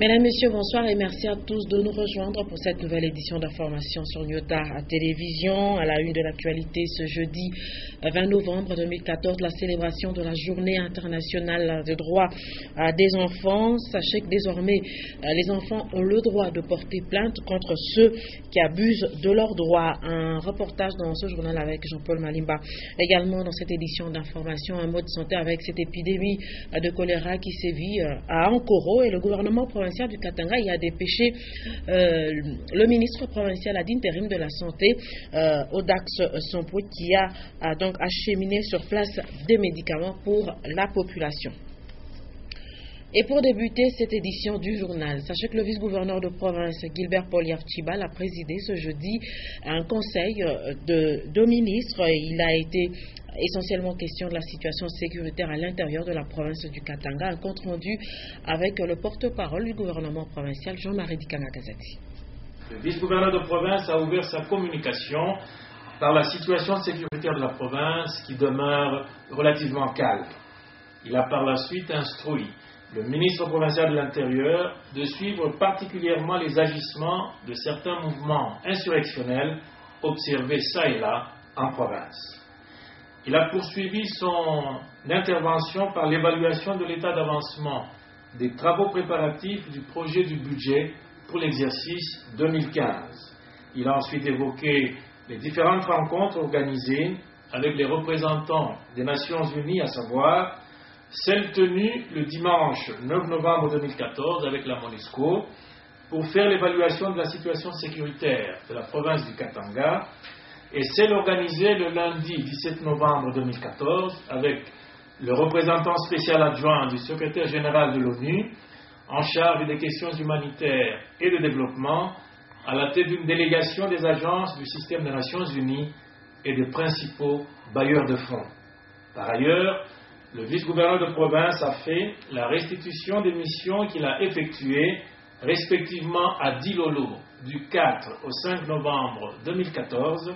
Mesdames, Messieurs, bonsoir et merci à tous de nous rejoindre pour cette nouvelle édition d'information sur Nyota à télévision. À la une de l'actualité ce jeudi 20 novembre 2014, la célébration de la Journée internationale des droits des enfants. Sachez que désormais, les enfants ont le droit de porter plainte contre ceux qui abusent de leurs droits. Un reportage dans ce journal avec Jean-Paul Malimba. Également dans cette édition d'information, un mot de santé avec cette épidémie de choléra qui sévit à Ankoro et le gouvernement provincial du Katanga y a dépêché le ministre provincial d'intérim de la santé, Odax Sompoué, qui a donc acheminé sur place des médicaments pour la population. Et pour débuter cette édition du journal, sachez que le vice-gouverneur de province, Gilbert Poliarchibal, a présidé ce jeudi un conseil de ministres. Il a été essentiellement question de la situation sécuritaire à l'intérieur de la province du Katanga. Un compte rendu avec le porte-parole du gouvernement provincial, Jean-Marie Dikanga-Gazati. Le vice-gouverneur de province a ouvert sa communication par la situation sécuritaire de la province qui demeure relativement calme. Il a par la suite instruit le ministre provincial de l'Intérieur de suivre particulièrement les agissements de certains mouvements insurrectionnels observés ça et là en province. Il a poursuivi son intervention par l'évaluation de l'état d'avancement des travaux préparatifs du projet du budget pour l'exercice 2015. Il a ensuite évoqué les différentes rencontres organisées avec les représentants des Nations Unies, à savoir celle tenue le dimanche 9 novembre 2014 avec la MONUSCO pour faire l'évaluation de la situation sécuritaire de la province du Katanga et celle organisée le lundi 17 novembre 2014 avec le représentant spécial adjoint du secrétaire général de l'ONU en charge des questions humanitaires et de développement à la tête d'une délégation des agences du système des Nations Unies et des principaux bailleurs de fonds. Par ailleurs, le vice-gouverneur de province a fait la restitution des missions qu'il a effectuées respectivement à Dilolo du 4 au 5 novembre 2014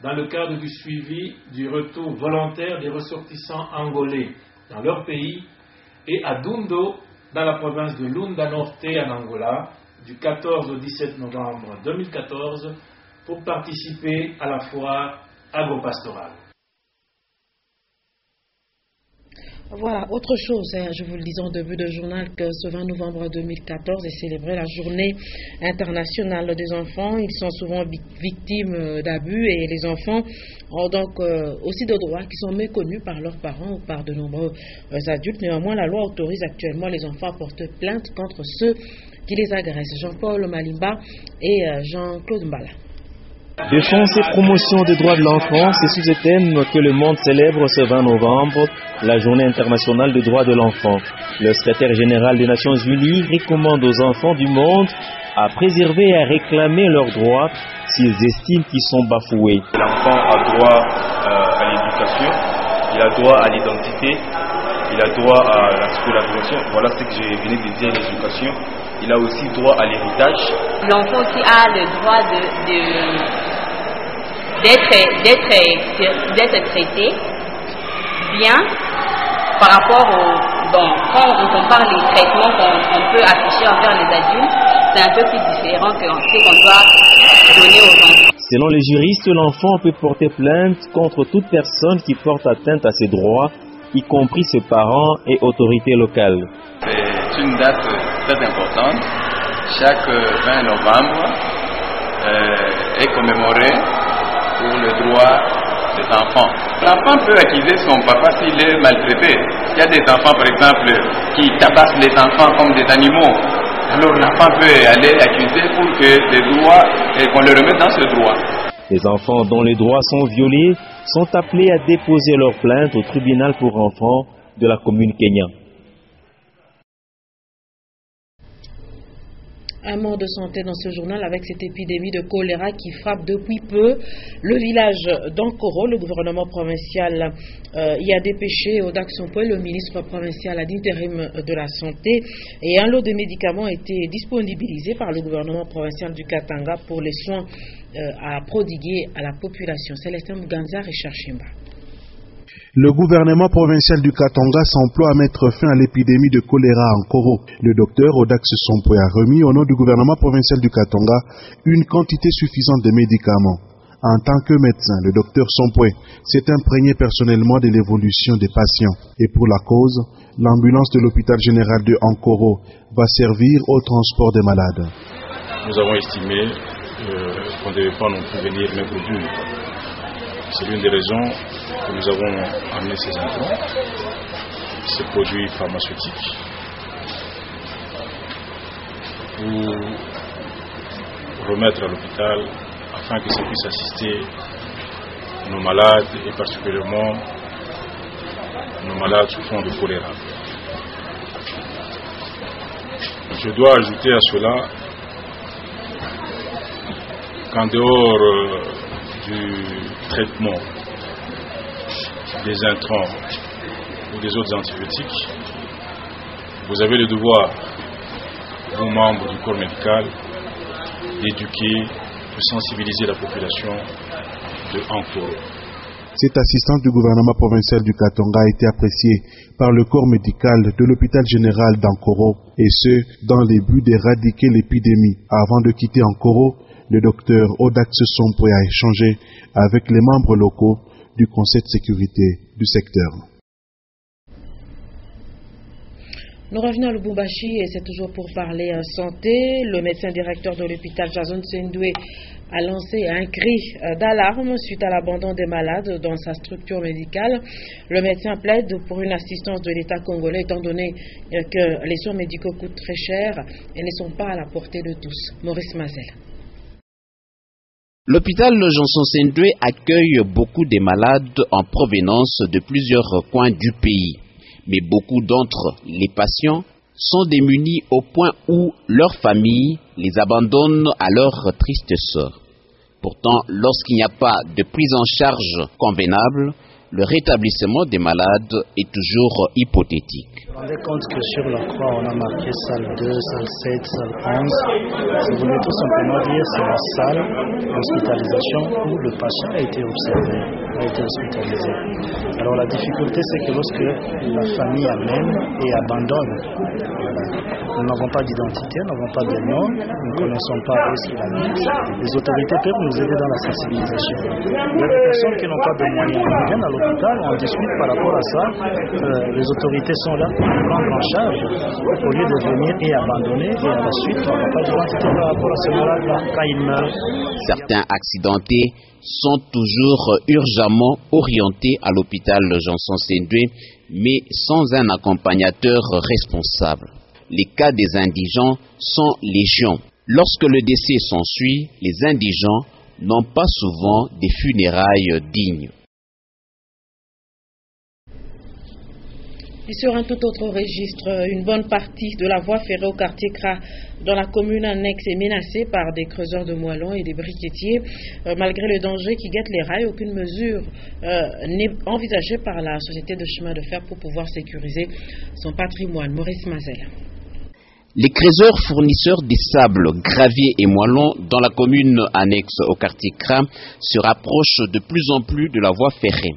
dans le cadre du suivi du retour volontaire des ressortissants angolais dans leur pays et à Dundo dans la province de Lunda Norte en Angola du 14 au 17 novembre 2014 pour participer à la foire agropastorale. Voilà, autre chose, je vous le disais en début de journal, que ce 20 novembre 2014 est célébrée la Journée internationale des enfants. Ils sont souvent victimes d'abus et les enfants ont donc aussi des droits qui sont méconnus par leurs parents ou par de nombreux adultes. Néanmoins, la loi autorise actuellement les enfants à porter plainte contre ceux qui les agressent. Jean-Paul Malimba et Jean-Claude Mbala. Défense et promotion des droits de l'enfant, c'est sous ce thème que le monde célèbre ce 20 novembre la Journée internationale des droits de l'enfant. Le secrétaire général des Nations Unies recommande aux enfants du monde à préserver et à réclamer leurs droits s'ils estiment qu'ils sont bafoués. L'enfant a droit à l'éducation, il a droit à l'identité, il a droit à la scolarisation. Voilà ce que je venais de dire, l'éducation. Il a aussi droit à l'héritage. L'enfant aussi a le droit d'être traité bien par rapport quand on compare les traitements qu'on peut afficher envers les adultes, c'est un peu plus différent que ce qu'on doit donner aux enfants. Selon les juristes, l'enfant peut porter plainte contre toute personne qui porte atteinte à ses droits, y compris ses parents et autorités locales. C'est une date très importante. Chaque 20 novembre est commémoré pour le droit des enfants. L'enfant peut accuser son papa s'il est maltraité. Il y a des enfants, par exemple, qui tabassent les enfants comme des animaux. Alors l'enfant peut aller accuser pour que les droits, et qu'on le remette dans ce droit. Les enfants dont les droits sont violés sont appelés à déposer leur plainte au tribunal pour enfants de la commune Kenya. Un mot de santé dans ce journal avec cette épidémie de choléra qui frappe depuis peu le village d'Ankoro. Le gouvernement provincial y a dépêché Odax Sompoué, le ministre provincial d'intérim de la santé, et un lot de médicaments a été disponibilisé par le gouvernement provincial du Katanga pour les soins à prodiguer à la population. Célestin Muganza, Richard Chimba. Le gouvernement provincial du Katanga s'emploie à mettre fin à l'épidémie de choléra en Koro. Le docteur Odax Sompwe a remis au nom du gouvernement provincial du Katanga une quantité suffisante de médicaments. En tant que médecin, le docteur Sompwe s'est imprégné personnellement de l'évolution des patients. Et pour la cause, l'ambulance de l'hôpital général de Ankoro va servir au transport des malades. Nous avons estimé qu'on ne devait pas non plus venir mettre au but. C'est l'une des raisons que nous avons amené ces intrants, ces produits pharmaceutiques, pour remettre à l'hôpital afin que ça puisse assister nos malades et particulièrement nos malades souffrant de choléra. Je dois ajouter à cela qu'en dehors du traitement des intrants ou des autres antibiotiques, vous avez le devoir, vous membres du corps médical, d'éduquer, de sensibiliser la population de Ankoro. Cette assistance du gouvernement provincial du Katanga a été appréciée par le corps médical de l'hôpital général d'Ankoro, et ce, dans les buts d'éradiquer l'épidémie. Avant de quitter Ankoro, le docteur Odax Sompwe a échangé avec les membres locaux du Conseil de sécurité du secteur. Nous revenons à Lubumbashi et c'est toujours pour parler santé. Le médecin directeur de l'hôpital Jason Sendwe a lancé un cri d'alarme suite à l'abandon des malades dans sa structure médicale. Le médecin plaide pour une assistance de l'État congolais étant donné que les soins médicaux coûtent très cher et ne sont pas à la portée de tous. Maurice Mazel. L'hôpital Johnson Sendwe accueille beaucoup de malades en provenance de plusieurs coins du pays. Mais beaucoup d'entre les patients sont démunis au point où leur famille les abandonne à leur triste sort. Pourtant, lorsqu'il n'y a pas de prise en charge convenable, le rétablissement des malades est toujours hypothétique. Vous vous rendez compte que sur la croix, on a marqué salle 2, salle 7, salle 11. Ça voulait tout simplement dire que c'est la salle d'hospitalisation où le patient a été observé, a été hospitalisé. Alors la difficulté, c'est que lorsque la famille amène et abandonne, nous n'avons pas d'identité, nous n'avons pas de nom, nous ne connaissons pas où est-ce qu'il habite. Les autorités peuvent nous aider dans la sensibilisation. Il y a des personnes qui n'ont pas de moyens. Ils viennent à l'hôpital, on discute par rapport à ça. Les autorités sont là pour prendre en charge au lieu de venir et abandonner. Et à la suite, on n'a pas d'identité par rapport à ce malade-là quand il meurt. Certains accidentés sont toujours urgemment orientés à l'hôpital Johnson Sendwe, mais sans un accompagnateur responsable. Les cas des indigents sont légion. Lorsque le décès s'ensuit, les indigents n'ont pas souvent des funérailles dignes. Et sur un tout autre registre, une bonne partie de la voie ferrée au quartier Kra dans la commune annexe est menacée par des creuseurs de moellons et des briquetiers. Malgré le danger qui guette les rails, aucune mesure n'est envisagée par la société de chemin de fer pour pouvoir sécuriser son patrimoine. Maurice Mazel. Les creuseurs fournisseurs des sables, graviers et moellons dans la commune annexe au quartier Kra se rapprochent de plus en plus de la voie ferrée.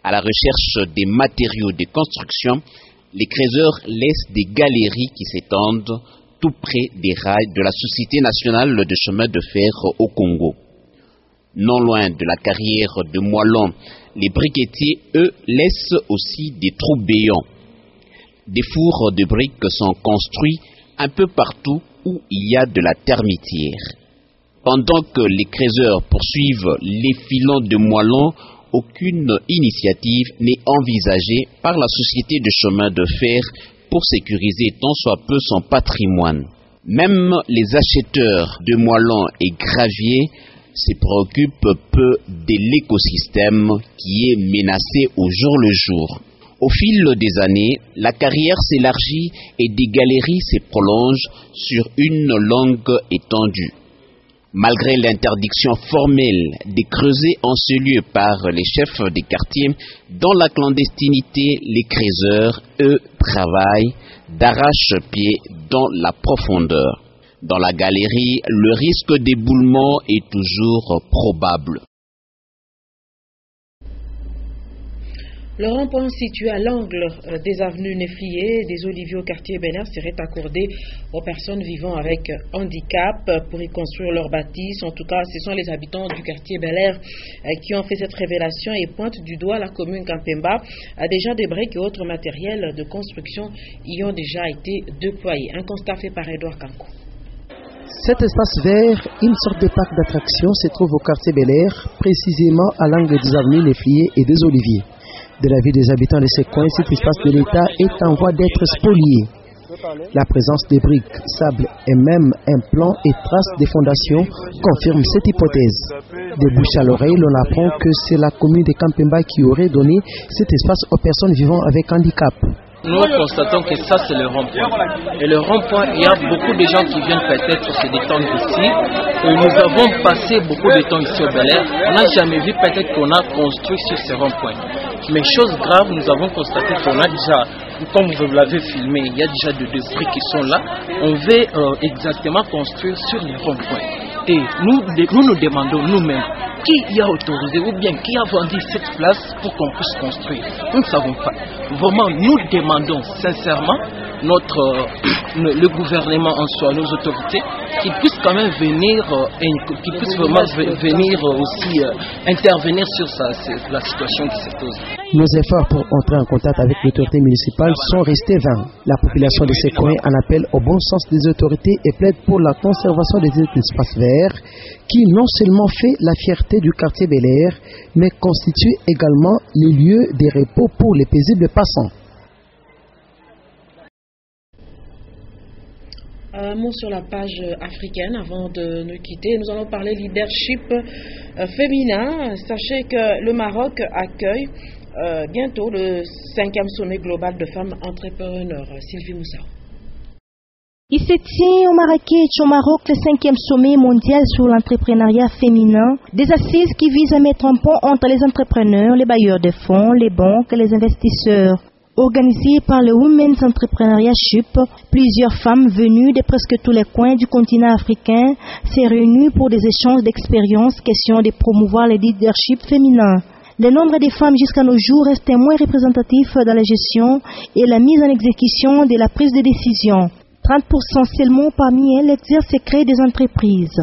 À la recherche des matériaux de construction, les creuseurs laissent des galeries qui s'étendent tout près des rails de la Société nationale de chemin de fer au Congo. Non loin de la carrière de moellons, les briquetiers, eux, laissent aussi des trous béants. Des fours de briques sont construits un peu partout où il y a de la termitière. Pendant que les creuseurs poursuivent les filons de moellons, aucune initiative n'est envisagée par la société de chemin de fer pour sécuriser tant soit peu son patrimoine. Même les acheteurs de moellons et graviers se préoccupent peu de l'écosystème qui est menacé au jour le jour. Au fil des années, la carrière s'élargit et des galeries se prolongent sur une longue étendue. Malgré l'interdiction formelle de creuser en ce lieu par les chefs des quartiers, dans la clandestinité, les creuseurs, eux, travaillent d'arrache-pied dans la profondeur. Dans la galerie, le risque d'éboulement est toujours probable. Le rond-point situé à l'angle des avenues Néflier et des Oliviers au quartier Bel-Air serait accordé aux personnes vivant avec handicap pour y construire leur bâtisse. En tout cas, ce sont les habitants du quartier Bel-Air qui ont fait cette révélation et pointent du doigt la commune Kampemba. Déjà des briques et autres matériels de construction y ont déjà été déployés. Un constat fait par Edouard Kanko. Cet espace vert, une sorte de parc d'attraction, se trouve au quartier Bel-Air, précisément à l'angle des avenues Néflier et des Oliviers. De l'avis des habitants de ces coins, cet espace de l'État est en voie d'être spolié. La présence des briques, sable et même un plan et traces des fondations confirment cette hypothèse. De bouche à l'oreille, l'on apprend que c'est la commune de Kampemba qui aurait donné cet espace aux personnes vivant avec handicap. Nous constatons que ça c'est le rond-point. Et le rond-point, il y a beaucoup de gens qui viennent peut-être se détendre ici. Et nous avons passé beaucoup de temps ici au Bel-Air. On n'a jamais vu peut-être qu'on a construit sur ce rond-point. Mais chose grave, nous avons constaté qu'on a déjà, comme vous l'avez filmé, il y a déjà des briques qui sont là. On veut exactement construire sur les ronds-points. Et nous demandons nous-mêmes qui y a autorisé ou bien qui a vendu cette place pour qu'on puisse construire. Nous ne savons pas. Vraiment, nous demandons sincèrement le gouvernement en soi, nos autorités, qu'ils puissent quand même venir, qu'ils puissent vraiment venir aussi intervenir sur la situation qui se pose. Nos efforts pour entrer en contact avec l'autorité municipale sont restés vains. La population de ces coins en appelle au bon sens des autorités et plaide pour la conservation des espaces verts qui non seulement fait la fierté du quartier Bel-Air, mais constitue également les lieux de repos pour les paisibles passants. Un mot sur la page africaine avant de nous quitter. Nous allons parler leadership féminin. Sachez que le Maroc accueille bientôt le 5e sommet global de femmes entrepreneurs. Sylvie Moussa. Il se tient au Marrakech, au Maroc, le 5e sommet mondial sur l'entrepreneuriat féminin. Des assises qui visent à mettre un pont entre les entrepreneurs, les bailleurs de fonds, les banques et les investisseurs. Organisé par le Women's Entrepreneurship, plusieurs femmes venues de presque tous les coins du continent africain s'est réunies pour des échanges d'expériences, question de promouvoir le leadership féminin. Le nombre de femmes jusqu'à nos jours reste moins représentatif dans la gestion et la mise en exécution de la prise de décision. 30% seulement parmi elles exercent et créent des entreprises.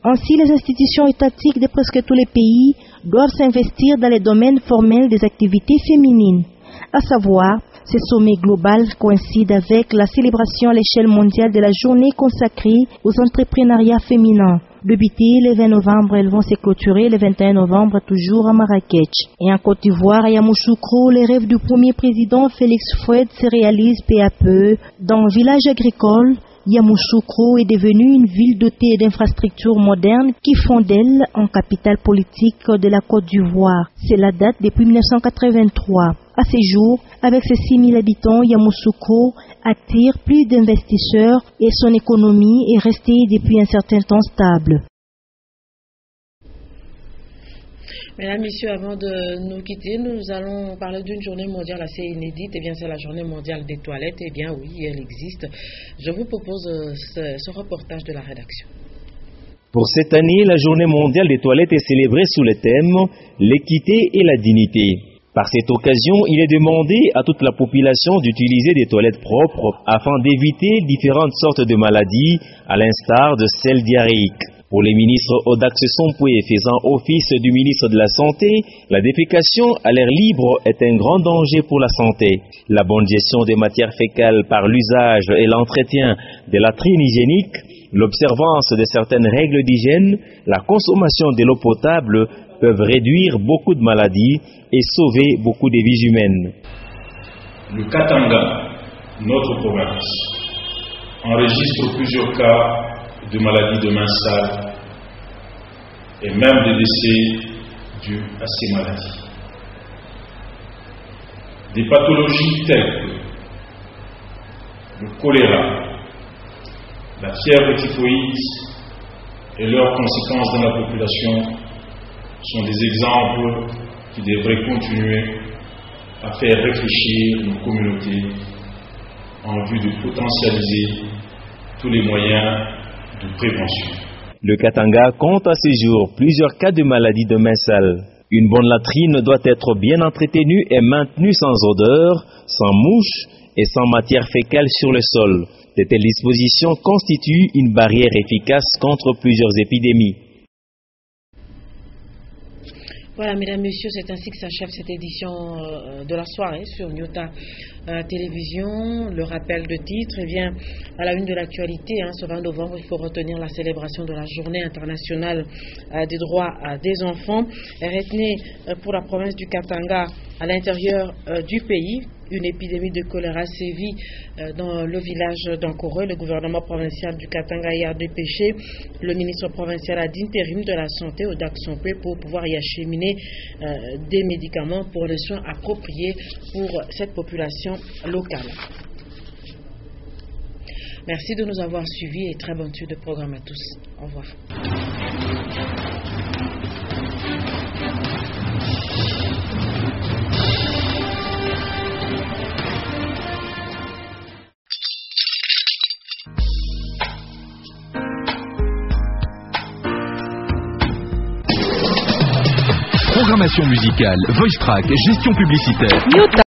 Ainsi, les institutions étatiques de presque tous les pays doivent s'investir dans les domaines formels des activités féminines. À savoir, ce sommet global coïncide avec la célébration à l'échelle mondiale de la journée consacrée aux entrepreneuriats féminins. Débutés le 20 novembre, elles vont se clôturer le 21 novembre, toujours à Marrakech. Et en Côte d'Ivoire, à Yamoussoukro, les rêves du premier président Félix Faure se réalisent peu à peu. Dans le village agricole, Yamoussoukro est devenue une ville dotée d'infrastructures modernes qui font d'elle une capitale politique de la Côte d'Ivoire. Cela date depuis 1983. À ce jour, avec ses 6 000 habitants, Yamoussoukro attire plus d'investisseurs et son économie est restée depuis un certain temps stable. Mesdames, Messieurs, avant de nous quitter, nous allons parler d'une journée mondiale assez inédite. Eh bien, c'est la journée mondiale des toilettes. Eh bien, oui, elle existe. Je vous propose ce reportage de la rédaction. Pour cette année, la journée mondiale des toilettes est célébrée sous le thème « L'équité et la dignité ». Par cette occasion, il est demandé à toute la population d'utiliser des toilettes propres afin d'éviter différentes sortes de maladies, à l'instar de celles diarrhéiques. Pour les ministres Odax Sompoué faisant office du ministre de la Santé, la défécation à l'air libre est un grand danger pour la santé. La bonne gestion des matières fécales par l'usage et l'entretien de la latrines hygiénique, l'observance de certaines règles d'hygiène, la consommation de l'eau potable peuvent réduire beaucoup de maladies et sauver beaucoup de vies humaines. Le Katanga, notre province, enregistre plusieurs cas de maladies de mains sales et même de décès dus à ces maladies. Des pathologies telles que le choléra, la fièvre typhoïde et leurs conséquences dans la population sont des exemples qui devraient continuer à faire réfléchir nos communautés en vue de potentialiser tous les moyens de prévention. Le Katanga compte à ce jour plusieurs cas de maladies de mains sales. Une bonne latrine doit être bien entretenue et maintenue sans odeur, sans mouches et sans matière fécale sur le sol. De telles dispositions constituent une barrière efficace contre plusieurs épidémies. Voilà, mesdames, messieurs, c'est ainsi que s'achève cette édition de la soirée sur Nyota Télévision. Le rappel de titre vient à la une de l'actualité. Ce 20 novembre, il faut retenir la célébration de la Journée internationale des droits des enfants. Retenez pour la province du Katanga, à l'intérieur du pays, une épidémie de choléra sévit dans le village d'Ankoro. Le gouvernement provincial du Katanga y a dépêché le ministre provincial d'intérim de la santé, Odak Sompé, pour pouvoir y acheminer des médicaments pour les soins appropriés pour cette population locale. Merci de nous avoir suivis et très bonne suite de programme à tous. Au revoir. Programmation musicale, voice track, gestion publicitaire.